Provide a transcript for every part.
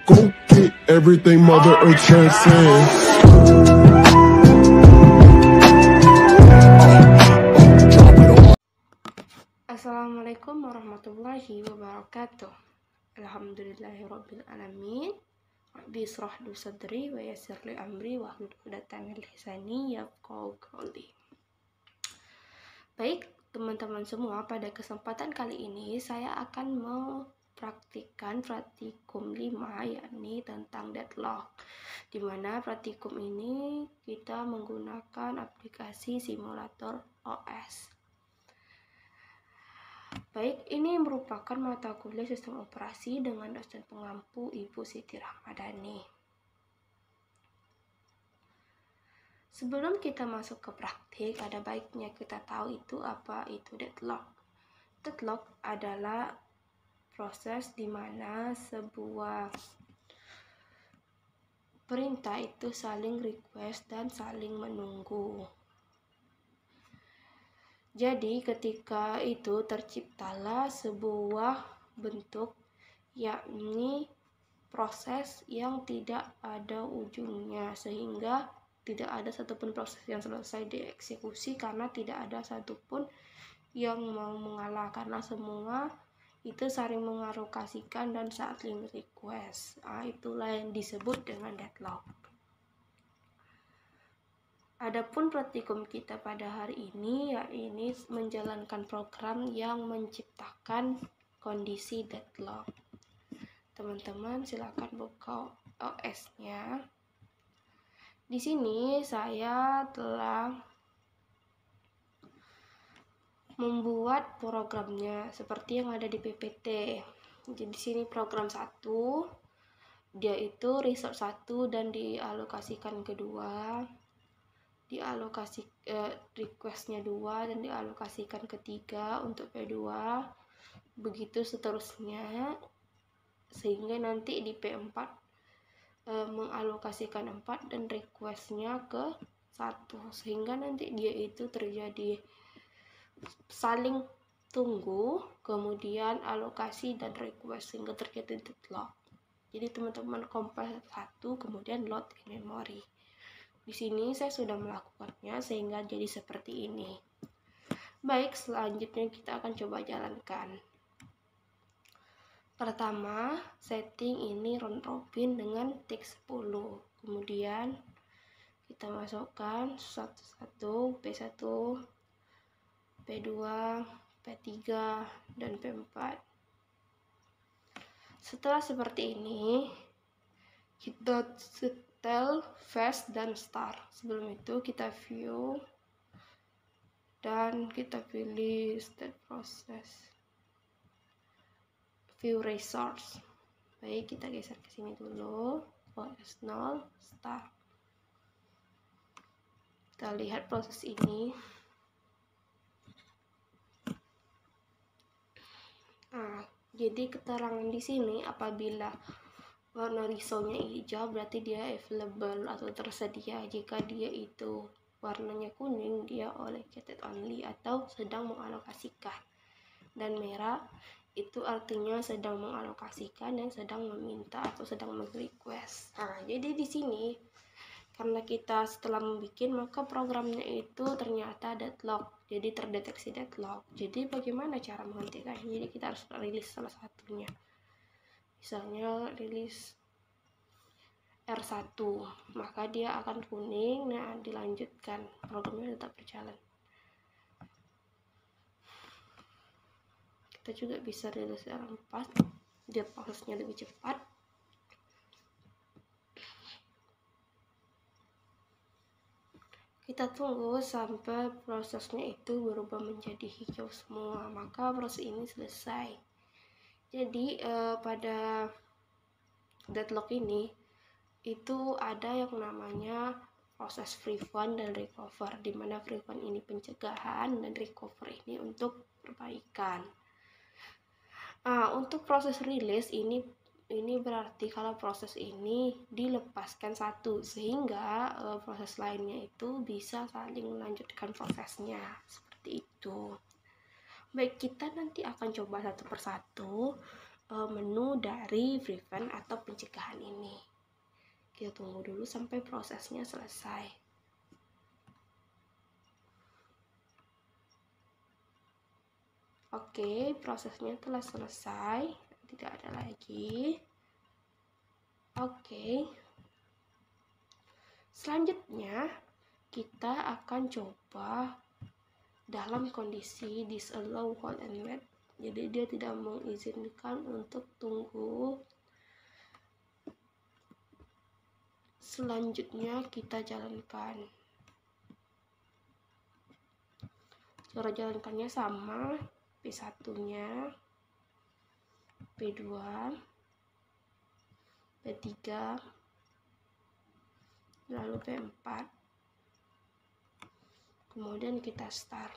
Go get everything Mother Earth transcends. Assalamualaikum warahmatullahi wabarakatuh. Alhamdulillahirabbil alamin. Rabbi israh li sadri wa yassir li amri wahlul 'uqdatam min lisani yafqahu qawli. Baik, teman-teman semua, pada kesempatan kali ini saya akan mempraktikkan praktikum 5, yakni tentang deadlock. Di mana praktikum ini kita menggunakan aplikasi simulator OS. Baik, ini merupakan mata kuliah sistem operasi dengan dosen pengampu Ibu Siti Rahmadani. Sebelum kita masuk ke praktik, ada baiknya kita tahu apa itu deadlock. Deadlock adalah proses di mana sebuah perintah itu saling request dan saling menunggu. Jadi ketika itu terciptalah sebuah bentuk, yakni proses yang tidak ada ujungnya, sehingga tidak ada satupun proses yang selesai dieksekusi karena tidak ada satupun yang mau mengalah, karena semua itu saling mengalokasikan dan saling request. Itulah yang disebut dengan deadlock. Adapun praktikum kita pada hari ini yakni menjalankan program yang menciptakan kondisi deadlock. Teman-teman silakan buka OS-nya. Di sini saya telah membuat programnya seperti yang ada di PPT. Jadi di sini program 1, dia itu resource 1 dan dialokasikan kedua. Requestnya 2 dan dialokasikan ketiga untuk P2, begitu seterusnya, sehingga nanti di P4 mengalokasikan 4 dan requestnya ke 1, sehingga nanti dia itu terjadi saling tunggu, kemudian alokasi dan request, sehingga terjadi deadlock. Jadi teman-teman compile 1 kemudian load in memory. Di sini saya sudah melakukannya sehingga jadi seperti ini. Baik, selanjutnya kita akan coba jalankan. Pertama, setting ini round robin dengan tick 10. Kemudian kita masukkan 1, P1, P2, P3, dan P4. Setelah seperti ini, kita setel fast dan start. Sebelum itu kita view dan kita pilih state process, view resource. Baik, kita geser ke sini dulu. OS 0 start. Kita lihat proses ini. Jadi keterangan di sini apabila warna risaunya hijau berarti dia available atau tersedia. Jika dia itu warnanya kuning, dia allocated only atau sedang mengalokasikan. Dan merah itu artinya sedang mengalokasikan dan sedang meminta atau sedang merequest. Jadi di sini karena kita setelah membuat, maka programnya itu ternyata deadlock. Jadi terdeteksi deadlock. Jadi bagaimana cara menghentikannya? Jadi kita harus rilis salah satunya. Misalnya rilis R1, maka dia akan kuning. Nah, dilanjutkan, programnya tetap berjalan. Kita juga bisa rilis R4, dia prosesnya lebih cepat. Kita tunggu sampai prosesnya itu berubah menjadi hijau semua, maka proses ini selesai. Jadi pada deadlock ini itu ada yang namanya proses free fund dan recover, di mana free fund ini pencegahan dan recover ini untuk perbaikan. Untuk proses rilis ini berarti kalau proses ini dilepaskan satu, sehingga proses lainnya itu bisa saling melanjutkan prosesnya, seperti itu. Baik, kita nanti akan coba satu persatu menu dari prevent atau pencegahan Kita tunggu dulu sampai prosesnya selesai. Oke, prosesnya telah selesai, tidak ada lagi. Oke, selanjutnya kita akan coba dalam kondisi disallow hold and wait. Jadi dia tidak mengizinkan untuk tunggu. Selanjutnya kita jalankan. Cara jalankannya sama, P1-nya, P2, P3, lalu P4. Kemudian kita start.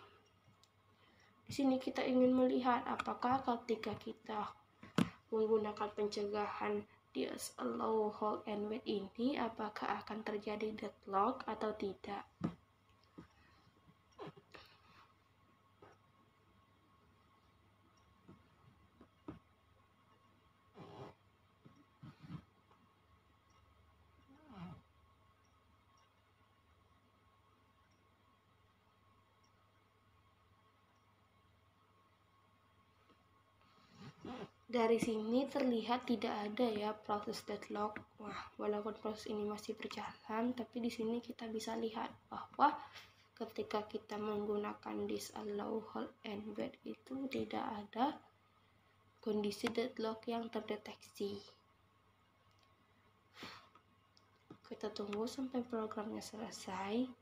Di sini kita ingin melihat apakah ketika kita menggunakan pencegahan disallow hold and wait ini apakah akan terjadi deadlock atau tidak. Dari sini terlihat tidak ada ya proses deadlock. Wah, walaupun proses ini masih berjalan, tapi di sini kita bisa lihat bahwa ketika kita menggunakan disallow hold and wait itu tidak ada kondisi deadlock yang terdeteksi. Kita tunggu sampai programnya selesai.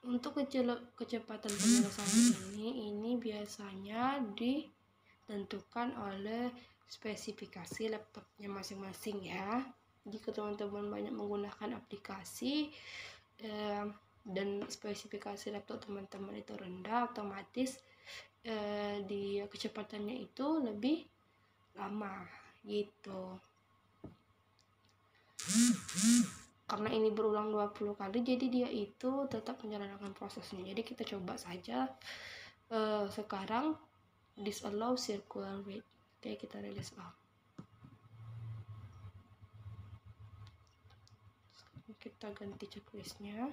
Untuk kecepatan penyelesaian ini biasanya ditentukan oleh spesifikasi laptopnya masing-masing ya. Jika teman-teman banyak menggunakan aplikasi dan spesifikasi laptop teman-teman itu rendah, otomatis di kecepatannya itu lebih lama gitu. Karena ini berulang 20 kali, jadi dia itu tetap menjalankan prosesnya. Jadi kita coba saja sekarang disallow circular wait. Oke, kita release all. Kita ganti checklistnya.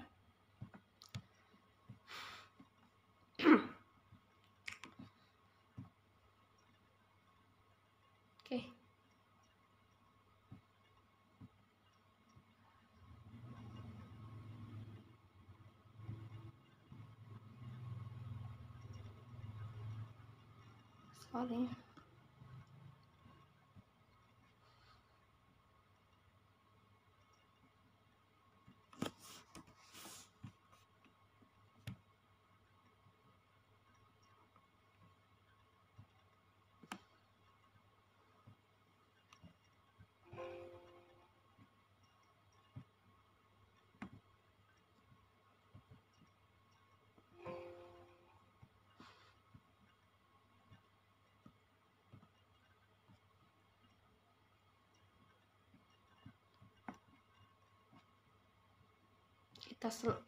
Oke. Sorry.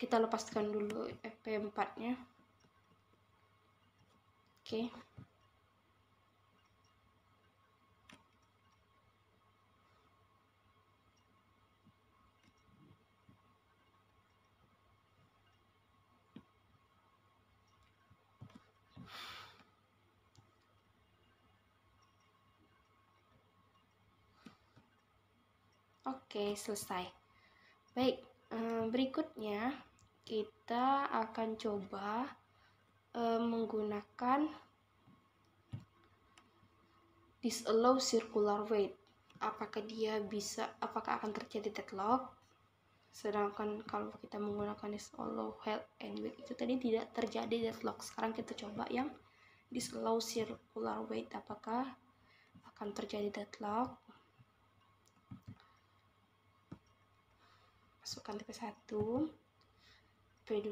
Kita lepaskan dulu FP4-nya. Oke. Oke, selesai. Baik, berikutnya kita akan coba menggunakan disallow circular wait. Apakah akan terjadi deadlock? Sedangkan kalau kita menggunakan disallow hold and wait itu tadi tidak terjadi deadlock. Sekarang kita coba yang disallow circular wait, apakah akan terjadi deadlock? Masukkan P1, P2,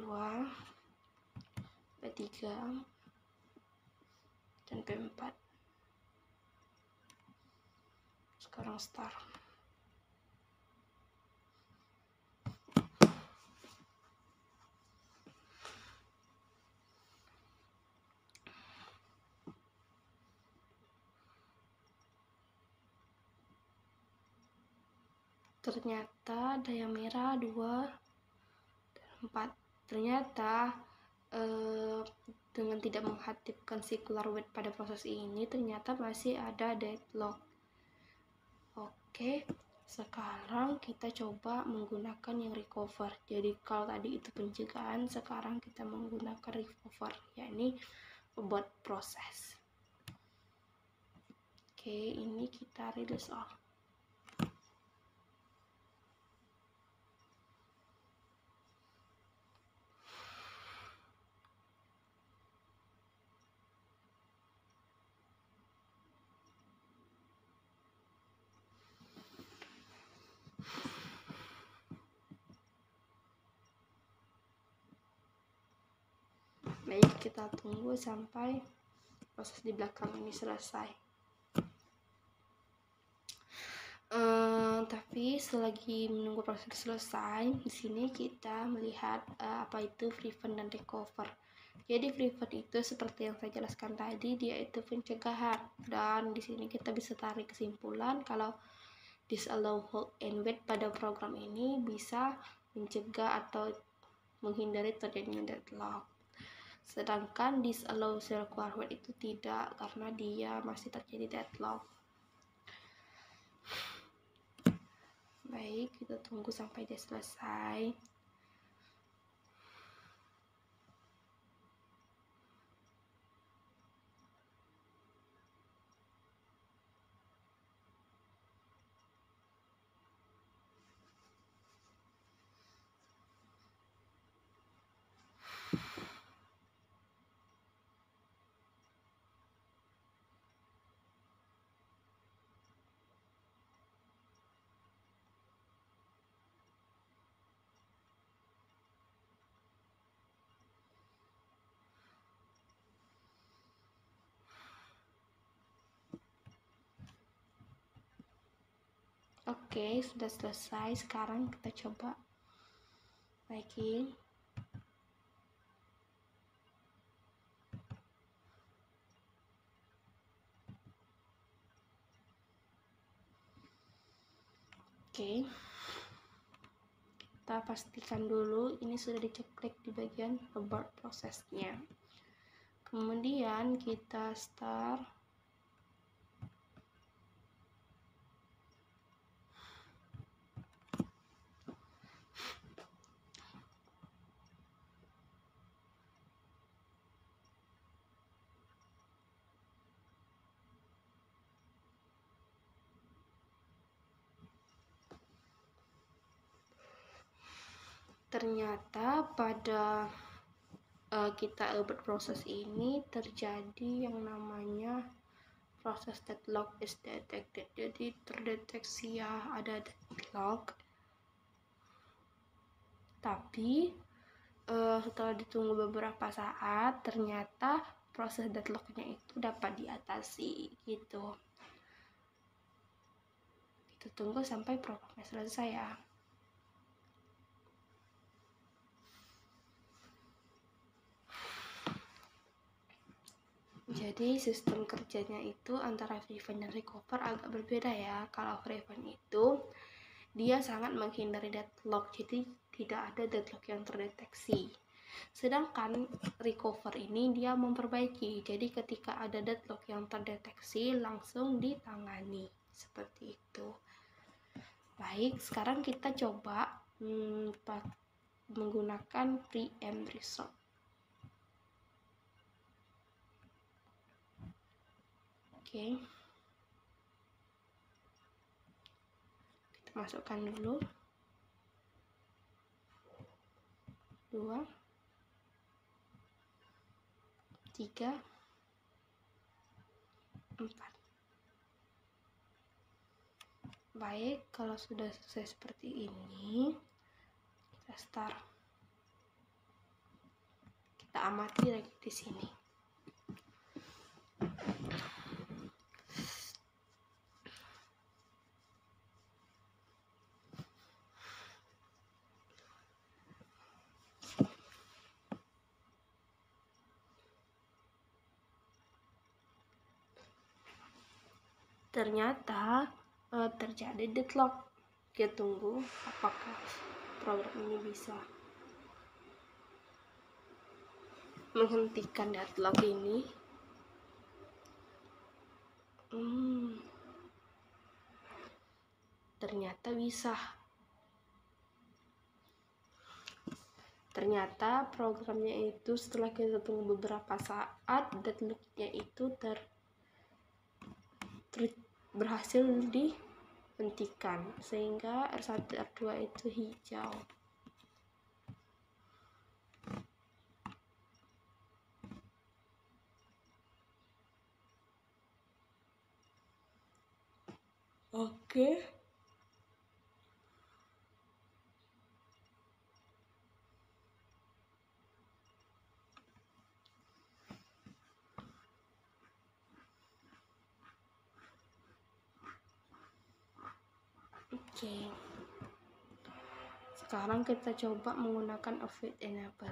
P3, dan P4. Sekarang start. ternyata daya merah 2 dan 4. Ternyata dengan tidak mengaktifkan circular wait pada proses ini, ternyata masih ada deadlock. Oke, sekarang kita coba menggunakan yang recover. Jadi kalau tadi itu pencegahan, sekarang kita menggunakan recover, yakni abort proses. Oke, ini kita release all. Baik, kita tunggu sampai proses di belakang ini selesai. Tapi selagi menunggu proses selesai, di sini kita melihat apa itu prevent dan recover. Jadi prevent itu seperti yang saya jelaskan tadi, dia itu pencegahan, dan di sini kita bisa tarik kesimpulan kalau disallow hold and wait pada program ini bisa mencegah atau menghindari terjadinya deadlock. Sedangkan disallow circular wait itu tidak, karena dia masih terjadi deadlock. Baik, kita tunggu sampai dia selesai. Oke, sudah selesai. Sekarang kita coba lagi. Oke, kita pastikan dulu ini sudah diceklik di bagian abort prosesnya. Kemudian kita start. Ternyata pada kita abort proses ini terjadi yang namanya proses deadlock is detected. Jadi terdeteksi ya ada deadlock, tapi setelah ditunggu beberapa saat ternyata proses deadlocknya itu dapat diatasi gitu. Kita tunggu sampai programnya selesai ya. Jadi sistem kerjanya itu antara prevent dan recover agak berbeda ya. Kalau prevent itu dia sangat menghindari deadlock, jadi tidak ada deadlock yang terdeteksi. Sedangkan recover ini dia memperbaiki, jadi ketika ada deadlock yang terdeteksi langsung ditangani, seperti itu. Baik, sekarang kita coba menggunakan preempt result. Oke, kita masukkan dulu 2, 3, 4. Baik, kalau sudah selesai seperti ini, kita start. Kita amati lagi di sini. Ternyata terjadi deadlock. Kita tunggu apakah program ini bisa menghentikan deadlock ini. Ternyata bisa. Ternyata programnya itu setelah kita tunggu beberapa saat, deadlocknya itu berhasil dihentikan, sehingga R1 R2 itu hijau. Oke. Oke. Sekarang kita coba menggunakan Avoid Enable.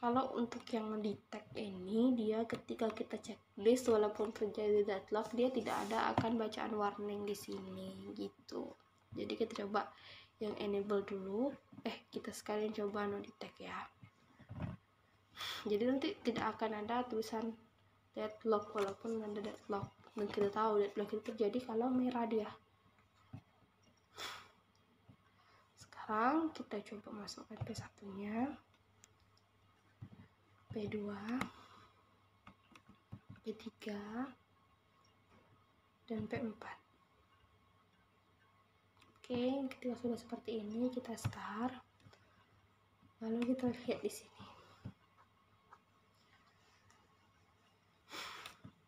Kalau untuk yang di tag ini, dia ketika kita checklist walaupun terjadi deadlock, dia tidak ada akan bacaan warning di sini gitu. Jadi kita coba yang enable dulu. Kita sekalian coba no di tag ya. Jadi nanti tidak akan ada tulisan deadlock walaupun ada deadlock. Dan kita tahu deadlock itu terjadi kalau merah dia. Sekarang kita coba masukkan P1-nya. P2, P3, dan P4. Oke, ketika sudah seperti ini, kita start. Lalu kita lihat di sini.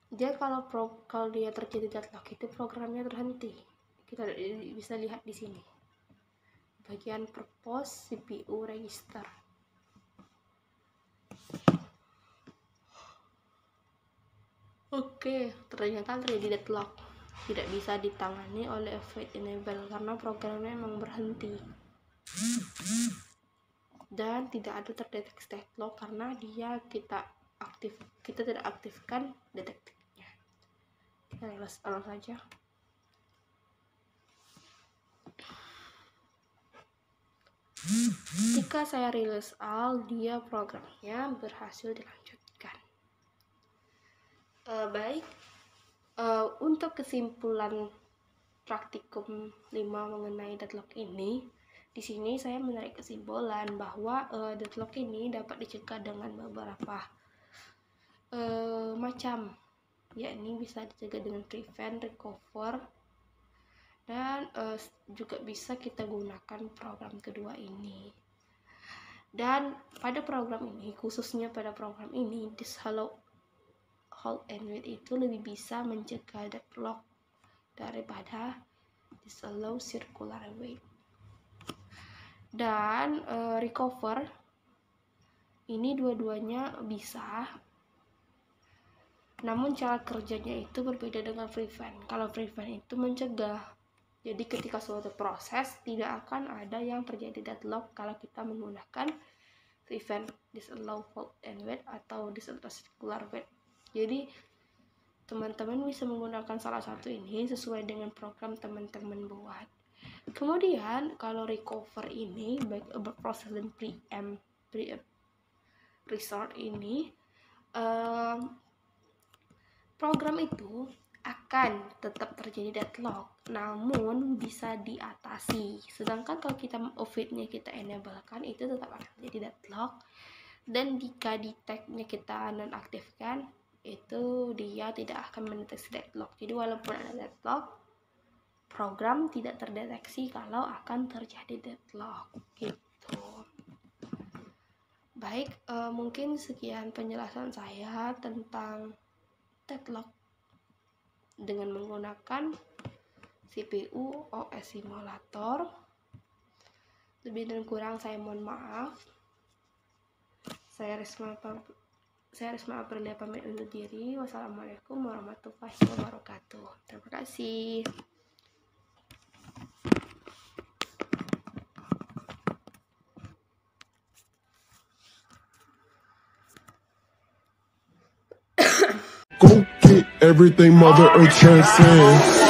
Dia kalau dia terjadi deadlock itu programnya terhenti. Kita bisa lihat di sini. Bagian purpose CPU register. Oke, ternyata terjadi deadlock. Tidak bisa ditangani oleh Avoid Enable karena programnya memang berhenti. Dan tidak ada terdeteksi deadlock karena kita tidak aktifkan detektifnya. Kita release all saja. Jika saya release all, dia programnya berhasil dilanjutkan. Baik, untuk kesimpulan praktikum 5 mengenai deadlock ini, di sini saya menarik kesimpulan bahwa deadlock ini dapat dicegah dengan beberapa macam, yakni bisa dicegah dengan prevent, recover, dan juga bisa kita gunakan program kedua ini. Dan pada program ini, khususnya pada program ini, disallow hold and wait itu lebih bisa mencegah deadlock daripada disallow circular wait. Dan recover ini dua-duanya bisa, namun cara kerjanya itu berbeda dengan prevent. Kalau prevent itu mencegah, jadi ketika suatu proses tidak akan ada yang terjadi deadlock kalau kita menggunakan prevent, disallow hold and wait atau disallow circular wait. Jadi teman-teman bisa menggunakan salah satu ini sesuai dengan program teman-teman buat. Kemudian kalau recover ini, baik proses dan preempt resort ini, program itu akan tetap terjadi deadlock, namun bisa diatasi. Sedangkan kalau kita avoid-nya kita enable-kan, itu tetap akan terjadi deadlock. Dan jika di tag-nya kita nonaktifkan, itu dia tidak akan mendeteksi deadlock. Jadi walaupun ada deadlock, program tidak terdeteksi kalau akan terjadi deadlock gitu. Baik, mungkin sekian penjelasan saya tentang deadlock dengan menggunakan CPU OS simulator. Lebih dan kurang saya mohon maaf. Saya Risma Aprilia pamit undur diri. Wassalamualaikum warahmatullahi wabarakatuh. Terima kasih. Go get everything Mother Earth transcends.